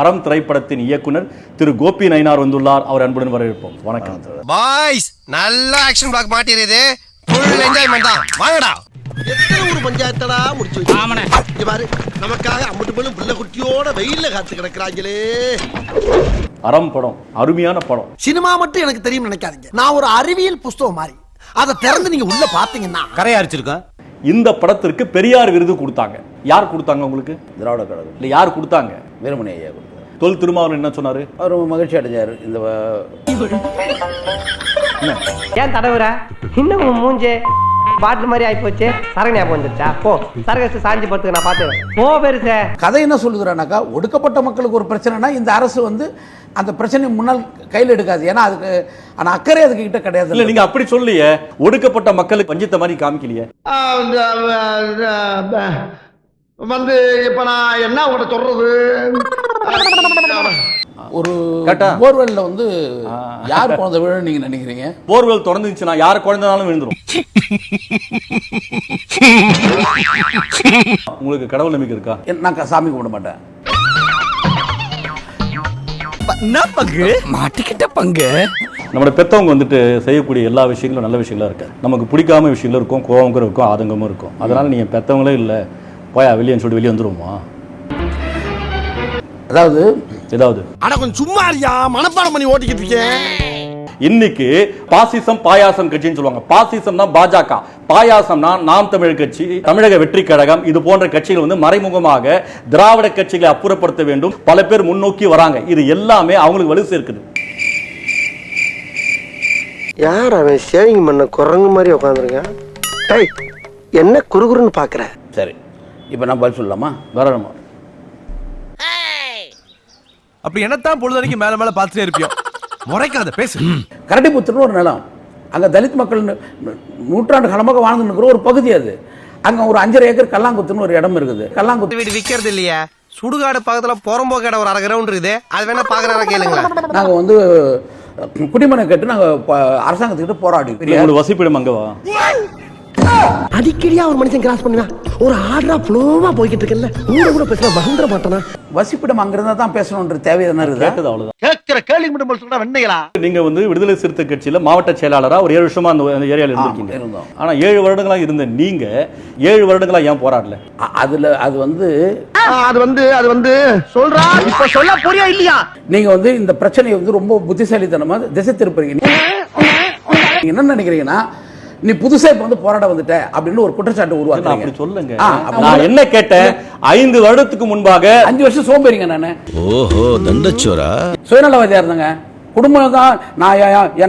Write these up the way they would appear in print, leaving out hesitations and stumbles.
அறம் திரைப்படத்தின் இயக்குனர் திரு கோபி நயினார் வந்துள்ளார். அவர் அன்புடன் வரவேற்போம். வணக்கம் பாய்ஸ். நல்ல ஆக்ஷன் பிளாக் மாட்டிருது. ஃபுல் என்ஜாய்மென்ட் தான். வாங்கடா. எத்தனை ஒரு பஞ்சாயத்தடா முடிச்சு வச்சு பாரு. நமக்காக அம்பட்டு போலும் பிள்ளை குட்டியோட வெயில்ல காத்து கிடக்குறாங்களே. அறம் படம் அருமையான படம். சினிமா மட்டும் எனக்கு தெரியும் நினைக்காதீங்க. நான் ஒரு அறிவியல் புஸ்தகம் மாதிரி. அதை திறந்து நீங்க உள்ள பாத்தீங்கன்னா கரையா அரிச்சிருக்கேன். இந்த படத்திற்கு பெரியார் விருது கொடுத்தாங்க. யார் கொடுத்தாங்க உங்களுக்கு? திராவிட கழகம். இல்ல யார் கொடுத்தாங்க? வீரமணி ஐயா கொடுத்தாரு. தொல் திருமாவளவன் என்ன சொன்னாரு? அவர் மகிழ்ச்சி அடைஞ்சாரு. இந்த ஏன் தடவுற? இன்னும் மூஞ்சே பாட்டில் மாதிரி ஆகி போச்சு. சரகு ஞாபகம் வந்துருச்சா? போ சரகு சாஞ்சி படுத்துக்க, நான் பார்த்துக்கிறேன். போ பெருசே. கதை என்ன சொல்லுதுறானாக்கா, ஒடுக்கப்பட்ட மக்களுக்கு ஒரு பிரச்சனைனா இந்த அரசு வந்து அந்த பிரச்சனை முன்னால் கையில் எடுக்காது. ஏன்னா அதுக்கு ஆனால் அக்கறை அதுக்கு கிட்ட கிடையாது. இல்ல நீங்க அப்படி சொல்லியே, ஒடுக்கப்பட்ட மக்களுக்கு பஞ்சத்தை மாதிரி காமிக்கலையே. வந்து இப்ப நான் என்ன உங்கள்கிட்ட சொல்றது? ஒரு போர்வெல்ல வந்து யார் குழந்தை விழுன்னு நீங்க நினைக்கிறீங்க? போர்வெல் திறந்துச்சுன்னா யார் குழந்தைனாலும் விழுந்துரும். உங்களுக்கு கடவுள் நம்பிக்கை இருக்கா? நான் சாமி கும்பிட மாட்டேன். மாட்டிக்கிட்ட பங்கு. நம்மளோட பெத்தவங்க வந்துட்டு செய்யக்கூடிய எல்லா விஷயங்களும் நல்ல விஷயங்களா இருக்கு. நமக்கு பிடிக்காம விஷயங்களும் இருக்கும், கோபமும் இருக்கும், ஆதங்கமும் இருக்கும். அதனால நீங்க பெத்தவங்களே இல்லை போயா வெளியேன்னு சொல்லிட்டு வெளியே வந்துருவோமா? ஏதாவது ஆனா கொஞ்சம் சும்மா இருக்கியா, மனப்பாடம் பண்ணி ஓட்டிக்கிட்டு இருக்கேன். இன்னைக்கு பாசிசம் பாயாசம் கட்சின்னு சொல்லுவாங்க. பாசிசம்னா பாஜக, பாயாசம்னா நாம் தமிழ் கட்சி, தமிழக வெற்றி கழகம். இது போன்ற கட்சிகள் வந்து மறைமுகமாக திராவிட கட்சிகளை அப்புறப்படுத்த வேண்டும். பல பேர் முன்னோக்கி வராங்க. இது எல்லாமே அவங்களுக்கு வலு சேர்க்குது. யார் அவன் சேவிங் பண்ண குரங்கு மாதிரி உட்காந்துருக்கான்? என்ன குறுகுறுன்னு பாக்குற? சரி, இப்ப நான் பதில் சொல்லலாமா? வரணுமா? அப்படி என்னத்தான் பொழுதுக்கு மேல மேல பார்த்துட்டே இருப்பியோம். முறைக்காத பேசு. கரடிபுத்தூர்னு ஒரு நிலம், அங்க தலித் மக்கள் நூற்றாண்டு காலமாக வாழ்ந்து இருக்கிற ஒரு பகுதி. அது அங்க ஒரு 5.5 ஏக்கர் கல்லாங்குத்துன்னு ஒரு இடம் இருக்குது. கல்லாங்குத்து வீடு விக்கிறது இல்லையா? சுடுகாடு பக்கத்துல புறம்போக்கு இடம் ஒரு 1/2 கிரவுண்ட் இருக்குது. அது வேணா பாக்குறாரா கேளுங்களா? நாங்க வந்து குடிமனை கேட்டு நாங்க அரசாங்கத்துக்கிட்ட போராடி. உங்களுக்கு வசிப்பிடம் அங்கவா? அடிக்கடியா ஒரு மனுஷன் கிராஸ் பண்ணுவேன். ஒரு ஆர்டரா ஃப்ளோவா போய்கிட்டு இருக்கல. ஊட கூட பேச மகந்திர மாட்டானா? வசிப்பிடம் அங்கிருந்தா தான் பேசணும்ன்ற தேவை என்ன இருக்குது? கேட்டது அவ்வளவுதான். கேட்கிற கேள்வி மட்டும் சொல்றா வெண்ணைகளா? நீங்க வந்து விடுதலை சிறுத்தை கட்சியில மாவட்ட செயலாளரா ஒரு 7 வருஷமா அந்த ஏரியால இருந்திருக்கீங்க. ஆனா 7 வருடங்களா இருந்த நீங்க 7 வருடங்களா ஏன் போராடல? அது வந்து சொல்றா, இப்ப சொல்ல போறியா இல்லையா? நீங்க வந்து இந்த பிரச்சனையை வந்து ரொம்ப புத்திசாலித்தனமா திசை திருப்பீங்க. நீங்க என்ன நினைக்கிறீங்கன்னா, நீ புதுசா இப்ப வந்து போராட வந்துட்ட அப்படின்னு ஒரு குற்றச்சாட்டு உருவாக்குறீங்க. அப்படி சொல்லுங்க. நான் என்ன கேட்டேன்? 5 வருடத்துக்கு முன்பாக 5 வருஷம் சோம்பேறிங்க நானு. ஓஹோ, தண்டச்சோரா. சுயநலவாதியா இருந்தங்க. குடும்பம் தான்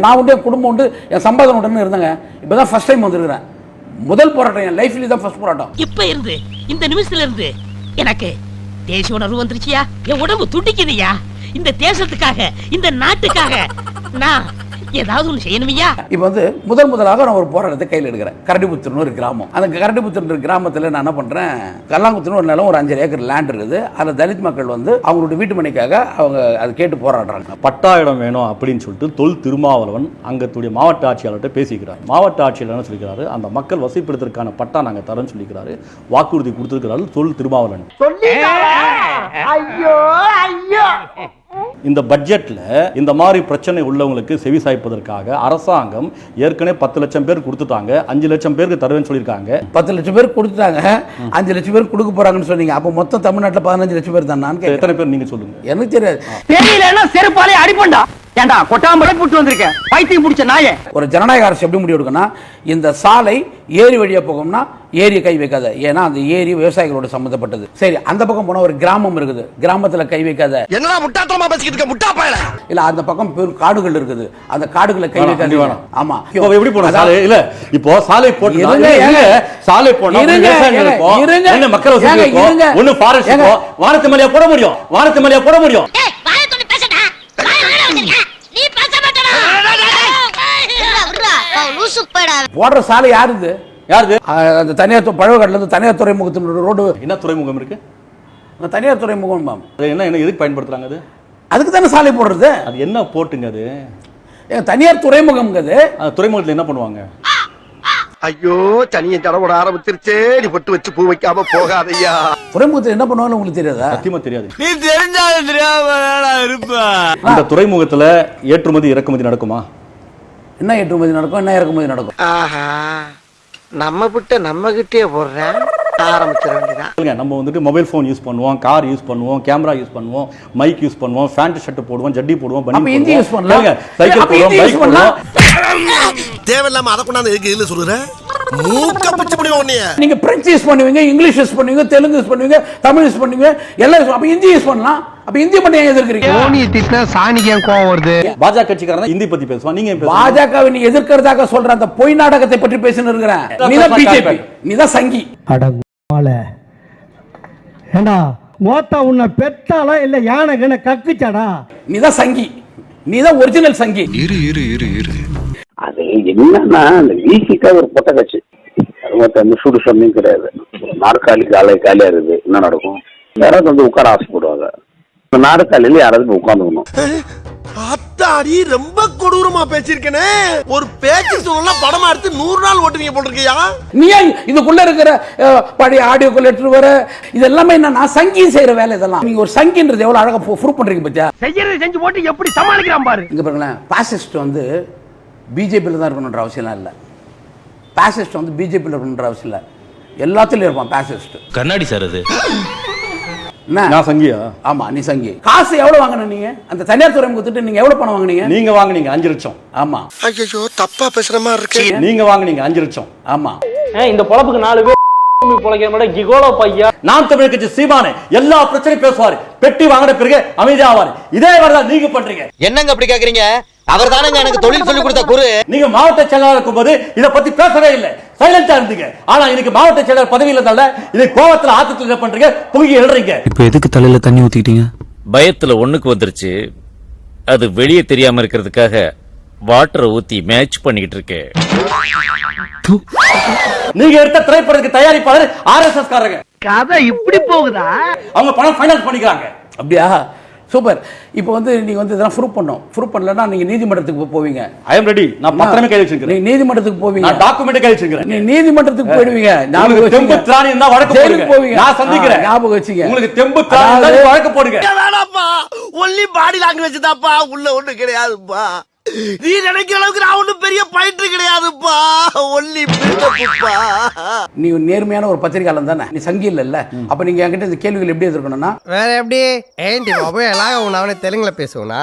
நான் உண்டு, குடும்பம் உண்டு, என் சம்பாதனை உண்டுன்னு இருந்தங்க. இப்பதான் ஃபர்ஸ்ட் டைம் வந்திருக்கிறேன். முதல் போராட்டம் என் லைஃப்ல தான் ஃபர்ஸ்ட் போராட்டம். இப்ப இருந்து இந்த நிமிஷத்துல இருந்து எனக்கு தேசிய உணர்வு வந்துருச்சியா? என் உடம்பு துடிக்குதுயா. இந்த தேசத்துக்காக, இந்த நாட்டுக்காக நான் ஏதாவது ஒன்று செய்யணுமையா? இப்போ வந்து முதலாக நான் ஒரு போராட்டத்தை கையில் எடுக்கிறேன். கரடிபுத்தூர்னு ஒரு கிராமம். அந்த கரடிபுத்தூர் கிராமத்தில் நான் என்ன பண்ணுறேன், கல்லாங்குத்துன்னு ஒரு நிலம், ஒரு 5 ஏக்கர் லேண்ட் இருக்குது. அதில் தலித் மக்கள் வந்து அவங்களுடைய வீட்டு மனைக்காக அவங்க அதை கேட்டு போராடுறாங்க. பட்டா இடம் வேணும் அப்படின்னு சொல்லிட்டு தொல் திருமாவளவன் அங்கத்துடைய மாவட்ட ஆட்சியாளர்கிட்ட பேசிக்கிறார். மாவட்ட ஆட்சியாளர் என்ன சொல்லிக்கிறாரு? அந்த மக்கள் வசிப்பிடத்திற்கான பட்டா நாங்கள் தரேன்னு சொல்லிக்கிறாரு. வாக்குறுதி கொடுத்திருக்கிறாரு தொல் திருமாவளவன். இந்த பட்ஜெட்ல இந்த மாதிரி பிரச்சனை உள்ளவங்களுக்கு செவி சாய்ப்பதற்காக அரசாங்கம் ஏற்கனவே 10 லட்சம் பேர் கொடுத்துட்டாங்க. 5 லட்சம் பேருக்கு தருவேன்னு சொல்லியிருக்காங்க. 10 லட்சம் பேர் கொடுத்துட்டாங்க, 5 லட்சம் பேர் கொடுக்க போறாங்கன்னு சொன்னீங்க. அப்போ மொத்தம் தமிழ்நாட்டில் 15 லட்சம் பேர் தான். நான் எத்தனை பேர் நீங்க சொல்லுங்க? எனக்கு தெரியாது. தெரியலன்னா செருப்பாலே அடிப்பண்டா. ஏண்டா கொட்டாம்பளை போட்டு வந்திருக்கேன், பைத்தியம் பிடிச்ச நாயே. ஒரு ஜனநாயக அரசு எப்படி முடிவு எடுக்கணும்? இந்த சாலை ஏரி வழியா போகும்னா ஏரியை கை வைக்காத. ஏன்னா அந்த ஏரி விவசாயிகளோட சம்பந்தப்பட்டது. சரி, அந்த பக்கம் போனா ஒரு கிராமம் இருக்குது, கிராமத்துல கை வைக்காத. என்னடா முட்டாத்தனமா பேசிக்கிட்டு இருக்க முட்டா பயல? இல்ல, அந்த பக்கம் பெரும் காடுகள் இருக்குது, அந்த காடுகளை கை வைக்காத. ஆமா, இப்போ எப்படி போனா சாலை? இல்ல, இப்போ சாலை போட்டு சாலை போனா என்ன மக்கள் ஒண்ணு ஃபாரஸ்ட் வானத்து மேலே போட முடியும், வானத்து மேலே போட முடியும். போடுற சாலை யாருது? அந்த தனியார் பழவக்காட்டுல இருந்து தனியார் துறைமுகத்தின் ரோடு. என்ன துறைமுகம் இருக்கு? தனியார் துறைமுகம். என்ன எதுக்கு பயன்படுத்துறாங்க? அது அதுக்கு தானே சாலை போடுறது. அது என்ன போட்டுங்க? அது தனியார் துறைமுகம். துறைமுகத்தில் என்ன பண்ணுவாங்க? ஐயோ சனியன் தடவோட ஆரம்பிச்சிருச்சே நீ பொட்டு வச்சு பூ வைக்காம போகாதையா. துறைமுகத்தில் என்ன பண்ணுவாங்கன்னு உங்களுக்கு தெரியாதா? சத்தியமா தெரியாது. நீ தெரிஞ்சாலும் தெரியாம இருப்பா. அந்த துறைமுகத்துல ஏற்றுமதி இறக்குமதி நடக்குமா? என்ன ஏற்றுமதி நடக்கும், என்ன இறக்குமதி நடக்கும்? ஆஹா நம்ம விட்ட நம்ம கிட்டே போடுறேன் ஆரம்பிச்சிட வேண்டியதான். நம்ம வந்துட்டு மொபைல் போன் யூஸ் பண்ணுவோம், கார் யூஸ் பண்ணுவோம், கேமரா யூஸ் பண்ணுவோம், மைக் யூஸ் பண்ணுவோம், பேண்ட் ஷர்ட் போடுவோம், ஜட்டி போடுவோம், அப்ப ஹிந்தி யூஸ் பண்ணலாம், சைக்கிள் போடுவோம், பைக் போடுவோம். தேவையில்லாம அதை கொண்டாந்து எதுக்கு இதுல சொல்லுற? மூக்க பிச்சு முடியும் உன்னைய. நீங்க பிரெஞ்சு யூஸ் பண்ணுவீங்க, இங்கிலீஷ் யூஸ் பண்ணுவீங்க, தெலுங்கு யூஸ் பண்ணுவீங்க, தமிழ் யூஸ் பண்ணுவீங்க, எல்லாம் அப்ப ஹிந்தி யூஸ் பண்ணலாம். அப்ப ஹிந்தி மட்டும் ஏன் எதிர்க்கிறீங்க? நீ திட்டினா சாணிக்கு ஏன் கோவம் வருது? பாஜக கட்சிக்காரன் ஹிந்தி பத்தி பேசுவான், நீங்க பேசுவீங்க. பாஜகவை நீ எதிர்க்கிறதாக சொல்ற அந்த பொய் நாடகத்தை பற்றி பேசின்னு இருக்கிறேன். நீதான் பிஜேபி, நீதான் சங்கி. ஏண்டா மோத்தா உன்னை பெத்தாலா இல்ல யானை கண்ண கக்குச்சாடா? நீதான் சங்கி, நீதான் ஒரிஜினல் சங்கி. அது என்னன்னா அந்த வீசிக்காக ஒரு பொட்ட கட்சி அந்த சுடு சொன்னையும் கிடையாது. நாற்காலி காலியா இருக்குது, என்ன நடக்கும்? யாராவது வந்து உட்கார ஆசைப்படுவாங்க. நாற்காலியில யாராவது உட்காந்துக்கணும். அத்தாடி ரொம்ப கொடூரமா பேசிருக்கனே. ஒரு பேச்சு சொல்லலாம் படமா எடுத்து 100 நாள் ஓட்டுவீங்க போட்டிருக்கியா? நீ இதுக்குள்ள இருக்கிற பழைய ஆடியோக்குள்ள எடுத்து வர இது எல்லாமே என்ன சங்கி செய்யற வேலை இதெல்லாம். நீங்க ஒரு சங்கின்றது எவ்வளவு அழகா ப்ரூவ் பண்றீங்க பத்தியா? செய்யறது செஞ்சு போட்டு எப்படி சமாளிக்கிறான் பாரு. இங்க பாருங்களேன், பாசிஸ்ட் வந்து பிஜேபியில் தான் இருக்கணுன்ற அவசியம் இல்லை. பாசிஸ்ட் வந்து பிஜேபியில் இருக்கணுன்ற அவசியம் இல்லை, எல்லாத்துலயும் இருப்பான் பாசிஸ்ட். கண்ணாடி சார் அது நான் சங்கியா? ஆமா நீ சங்கி. காசு எவ்வளவு வாங்கின நீங்க? அந்த தனியார் துறைமுகத்துட்டு நீங்க எவ்வளவு பணம் வாங்குனீங்க? நீங்க வாங்குனீங்க 5 லட்சம். ஆமா. ஐயோ தப்பா பேசுற மாதிரி இருக்கு. நீங்க வாங்குனீங்க 5 லட்சம். ஆமா. இந்த பொழப்புக்கு 4 பேர் பொழைக்கிற மாதிரி கிகோலோ பையா. நாம் தமிழ் கட்சி சீமானே எல்லா பிரச்சனையும் பேசுவாரு, பெட்டி வாங்கின பிறகு அமைதியாவாரு. இதே மாதிரிதான் நீங்க பண்றீங்க. என்னங்க அப்படி கேக்குறீங்க? அவர் தானங்க எனக்கு தொழில் சொல்லி கொடுத்த குரு. நீங்க மாவட்ட செயலாளர் இருக்கும்போது இத பத்தி பேசவே இல்லை, சைலண்டா இருந்தீங்க. ஆனா இன்னைக்கு மாவட்ட செயலாளர் பதவியில் இருந்தால இதை கோவத்துல ஆத்தத்துல என்ன பண்றீங்க? பொங்கி எழுறீங்க. இப்ப எதுக்கு தலையில தண்ணி ஊத்திட்டீங்க? பயத்துல ஒண்ணுக்கு வந்துருச்சு, அது வெளியே தெரியாம இருக்கிறதுக்காக வாட்டரை ஊத்தி மேட்ச் பண்ணிக்கிட்டு இருக்கேன். நீங்க எடுத்த திரைப்படத்துக்கு தயாரிப்பாளர் RSS காரங்க. கதை இப்படி போகுதா? அவங்க பணம் ஃபைனான்ஸ் பண்ணிக்கிறாங்க. அப்படியா? சூப்பர். இப்போ வந்து நீங்க வந்து இதெல்லாம் ப்ரூவ் பண்ணணும். ப்ரூவ் பண்ணலன்னா நீங்க நீதிமன்றத்துக்கு போவீங்க. ஐ அம் ரெடி. நான் பத்திரமே கையில் வச்சிருக்கேன். நீங்க நீதிமன்றத்துக்கு போவீங்க. நான் டாக்குமெண்ட் கையில் வச்சிருக்கேன். நீங்க நீதிமன்றத்துக்கு போய்டுவீங்க. உங்களுக்கு தெம்பு திராணி இருந்தா வழக்கு போடுங்க. நான் சந்திக்கிறேன். ஞாபகம் வச்சுங்க. உங்களுக்கு தெம்பு திராணி இருந்தா வழக்கு போடுங்க. வேணாப்பா, ஒன்லி பாடி லாங்குவேஜ் தான்ப்பா, உள்ள ஒண்ணு கிடையாதுப்பா. நீ நினைக்கிற அளவுக்கு நான் ஒண்ணும் பெரிய பயிற்று கிடையாதுப்பா, ஒன்லி பில்டப்ப்பா. நீ நேர்மையான ஒரு பத்திரிகையாளர் தானே, நீ சங்கி இல்ல? அப்ப நீங்க என்கிட்ட இந்த கேள்விகள் எப்படி எதிர்க்கணும்னா வேற எப்படி ஏண்டி மொபைலாக அவனே தெலுங்குல பேசுவனா?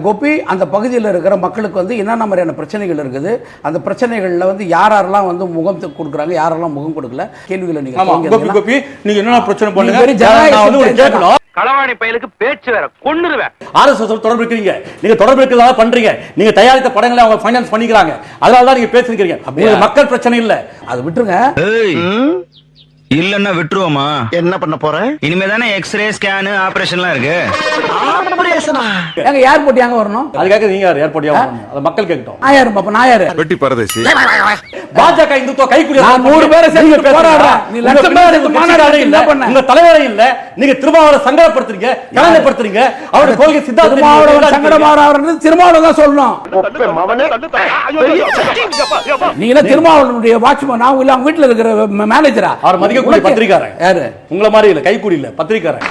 கோபி, அந்த பகுதியில் இருக்கிற மக்களுக்கு வந்து என்னென்ன மாதிரியான பிரச்சனைகள் இருக்குது, அந்த பிரச்சனைகள்ல வந்து யாரெல்லாம் வந்து முகம் கொடுக்குறாங்க, யாரெல்லாம் முகம் கொடுக்கல, கேள்விகளை நீங்க கோபி நீங்க என்ன பிரச்சனை பண்ணுங்க. களவாணி பயலுக்கு பேச்சு வேற கொன்னுருவேன். RSS தொடர்பு இருக்கீங்க, நீங்க தொடர்பு இருக்கிறதா பண்றீங்க. நீங்க தயாரித்த படங்களை அவங்க ஃபைனான்ஸ் பண்ணிக்கிறாங்க, அதனால தான் நீங்க பேசிக்கிறீங்க. உங்களுக்கு மக்கள் பிரச்சனை இல்ல, அது விட்டுருங்க. இல்லன்னா விட்டுருவோமா? என்ன பண்ண போறேன்? இனிமே தானே எக்ஸ்ரே ஸ்கேன் ஆபரேஷன்லாம் இருக்கு. ஆபரேஷனா? எங்க ஏர்போர்ட் எங்க வரணும்? அதுக்காக நீங்க யார் ஏர்போர்ட் வரணும்? அது மக்கள் கேட்கட்டும். நான் யாரு? அப்ப நான் யாரு? வெட்டி பரதேசி. பாஜக இந்துத்துவ கைக்குடியா? நான் 100 பேரை சேர்த்து போராடுறேன். நீ லட்சம் பேர் இந்த மாநாடு என்ன பண்ண? உங்க தலைவரே இல்ல. நீங்க திருமாவளவன் சங்கடப்படுத்துறீங்க, கலங்கப்படுத்துறீங்க. அவருடைய கொள்கை சித்தாந்தம் திருமாவளவன் சங்கடமாறாருன்னு திருமாவளவன் தான் சொல்லணும். நீங்க திருமாவளவனுடைய வாட்ச்மேன், நான் இல்ல அவங்க வீட்டுல இருக்கிற மேனேஜரா? அவர் மதிக்கக்கூடிய பத்திரிகாரன். யாரு? உங்கள மாதிரி இல்ல, கைக்குடி இல்ல, பத்திரிகாரன்.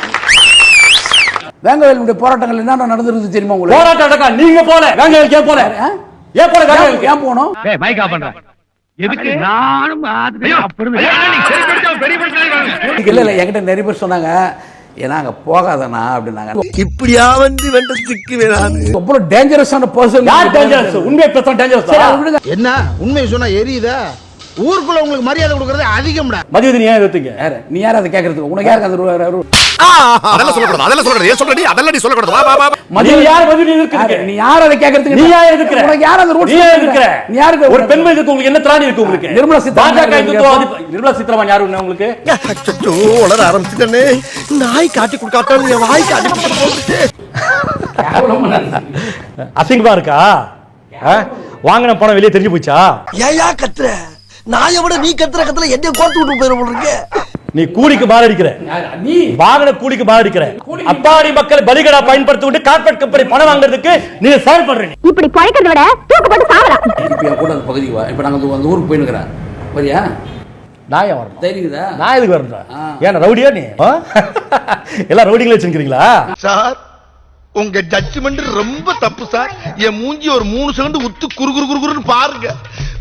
வேங்கவேலுடைய போராட்டங்கள் என்ன நடந்துருக்கு தெரியுமா உங்களுக்கு? போராட்டம் நடக்க நீங்க போல, வேங்கவேல் ஏன் போல? ஏன் போல வேங்கவேல் ஏன் போனோம்? ஏய் மைக் ஆஃப் பண்றேன். எதுக்கு? நானும் அப்படி இல்ல இல்ல, என்கிட்ட நிறைய பேர் சொன்னாங்க, ஏன்னா அங்க போகாதனா அப்படின்னாங்க. இப்படியா வந்து வெண்டத்துக்கு வேணாது. ரொம்ப டேஞ்சரஸான பர்சன். யார் டேஞ்சரஸ்? உண்மையை பேச டேஞ்சரஸ். என்ன உண்மையை சொன்னா எரியுதா? ஊருக்குள்ள உங்களுக்கு மரியாதை கொடுக்கறது அதிகம்டா. மதியத்தை நீ ஏன் எதிர்த்தீங்க? நீ யார் அதை கேட்கறதுக்கு? உனக்கு யாருக்கு அந்த அதெல்லாம் சொல்லக்கூடாது, அதெல்லாம் சொல்லக்கூடாது. ஏன் சொல்றடி? அதெல்லாம் நீ சொல்லக்கூடாது. வா வா வா. மதியம் யார் மதியம் எதிர்க்கிறீங்க? நீ யார் அதை கேட்கறதுக்கு? நீ யார் எதிர்க்கிற? உனக்கு யார் அந்த ரூட்? நீ யார் எதிர்க்கிற? நீ யாருக்கு ஒரு பெண்மை எதிர்க்க உங்களுக்கு என்ன திராணி இருக்கு? உங்களுக்கு நிர்மலா சீதாராமன் பாஜக இந்துத்துவ நிர்மலா சீதாராமன் யாரு உங்களுக்கு? அச்சச்சோ, உளற ஆரம்பிச்சிட்டனே. நாய் காட்டி கொடுக்காட்டாலும் என் வாய் காட்டி கொடுத்து அசிங்கமா இருக்கா? வாங்கின பணம் வெளியே தெரிஞ்சு போச்சா? ஏயா கத்துற? நாயை விட நீ கத்துற கத்துல என்ன கோர்த்து விட்டு போயிட போல. நீ கூலிக்கு மாரடிக்கிற, நீ வாகன கூலிக்கு மாரடிக்கிற. அப்பாடி மக்கள் பலிகடா பயன்படுத்தி விட்டு கார்பரேட் கம்பெனி பணம் வாங்குறதுக்கு நீங்க செயல்படுறீங்க. இப்படி பழைக்கிறத விட தூக்கு போட்டு சாவலாம். இப்ப என் கூட அந்த பகுதிக்கு வா. இப்ப நாங்க அந்த ஊருக்கு போயினுக்கிறேன். வரியா? நான் ஏன் வரணும்? தைரியுதா? நான் எதுக்கு வரணும்? ஏன் ரவுடியா நீ? எல்லாம் ரவுடிங்களே வச்சிருக்கீங்களா? சார் உங்க ஜட்ஜ்மெண்ட் ரொம்ப தப்பு சார். என் மூஞ்சி ஒரு 3 செகண்ட் உத்து குறு குறு குறுன்னு பாருங்க.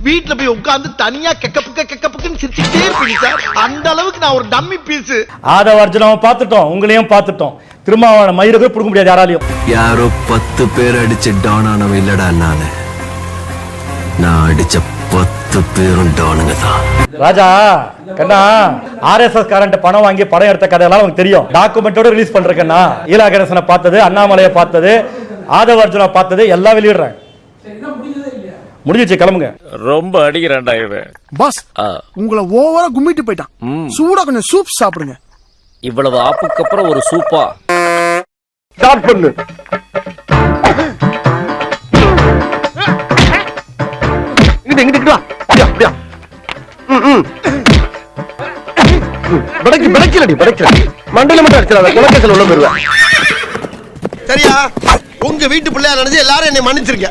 வீட்டுல போய் உட்கார்ந்து தனியா கெக்கப்புக்குன்னு சிரிச்சுட்டே இருப்பீங்க சார். அந்த அளவுக்கு நான் ஒரு டம்மி பீஸ். ஆதவ அர்ஜுனாவை பார்த்துட்டோம், உங்களையும் பார்த்துட்டோம். திரும்ப மயிரவே பிடிக்க முடியாது யாராலையும். யாரோ 10 பேர் அடிச்சு டான் ஆனவன் இல்லடா நான் அடிச்ச 10 பேரும் டானுங்க தான். ராஜா கண்ணா, ஆர்எஸ்எஸ் காரண்ட் பணம் வாங்கி படம் எடுத்த கதையெல்லாம் உங்களுக்கு தெரியும். டாக்குமெண்டோட ரிலீஸ் பண்றேன்னா ஈலா கணேசனை பார்த்தது, அண்ணாமலையை பார்த்தது, ஆதவ அர்ஜுனா பார்த்தது எல்லாம் வெளியிடுறேன். முடிஞ்சிச்சு, கிளம்புங்க. ரொம்ப அடிக்கிறான்டா இவன். பாஸ் உங்களை ஓவரா கும்மிட்டு போயிட்டான். சூடா கொஞ்சம் சூப் சாப்பிடுங்க. இவ்வளவு ஆப்புக்கு அப்புறம் ஒரு சூப்பா? ஸ்டார்ட் பண்ணு. இங்கிட்டு வா. அப்படியா மண்டல மட்டும் அடிச்சிடாத, குலக்கேசல் உள்ள போயிருவேன். சரியா? உங்க வீட்டு பிள்ளையா நினைச்சு எல்லாரும் என்னை மன்னிச்சிருக்க.